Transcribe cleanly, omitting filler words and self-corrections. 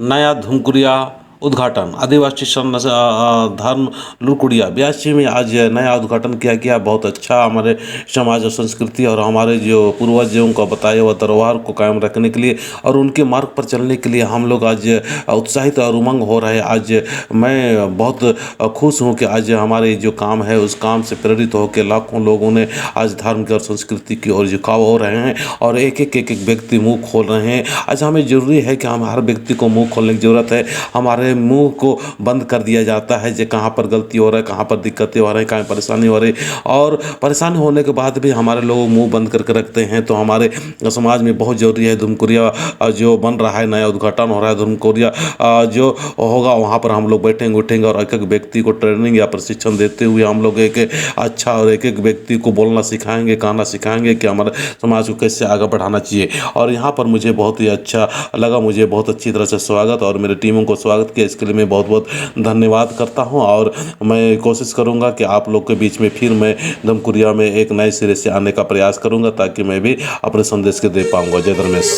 नया धुमकुरिया उद्घाटन आदिवासी धर्म लुरकुड़िया ब्यासी में आज नया उद्घाटन किया गया। बहुत अच्छा हमारे समाज और संस्कृति और हमारे जो पूर्वजों को बताया हुआ धरोहर को कायम रखने के लिए और उनके मार्ग पर चलने के लिए हम लोग आज उत्साहित और उमंग हो रहे हैं। आज मैं बहुत खुश हूँ कि आज हमारे जो काम है उस काम से प्रेरित होकर लाखों लोगों ने आज धर्म की और संस्कृति की ओर झुकाव हो रहे हैं और एक व्यक्ति मुंह खोल रहे हैं। आज हमें ज़रूरी है कि हम हर व्यक्ति को मुंह खोलने की ज़रूरत है। हमारे मुंह को बंद कर दिया जाता है जो कहाँ पर गलती हो रहा है, कहाँ पर दिक्कतें हो रही हैं, कहाँ परेशानी हो रही और परेशानी होने के बाद भी हमारे लोग मुंह बंद करके रखते हैं। तो हमारे समाज में बहुत ज़रूरी है धुमकुरिया जो बन रहा है, नया उद्घाटन हो रहा है धुमकुरिया जो होगा वहाँ पर हम लोग बैठेंगे उठेंगे और एक व्यक्ति को ट्रेनिंग या प्रशिक्षण देते हुए हम लोग एक अच्छा और एक व्यक्ति को बोलना सिखाएंगे, कहना सिखाएंगे कि हमारे समाज को कैसे आगे बढ़ाना चाहिए। और यहाँ पर मुझे बहुत ही अच्छा लगा, मुझे बहुत अच्छी तरह से स्वागत और मेरे टीमों को स्वागत किया, इसके लिए मैं बहुत बहुत धन्यवाद करता हूँ। और मैं कोशिश करूँगा कि आप लोग के बीच में फिर मैं धुमकुरिया में एक नए सिरे से आने का प्रयास करूँगा ताकि मैं भी अपने संदेश के दे पाऊँगा। जय धर्मेश।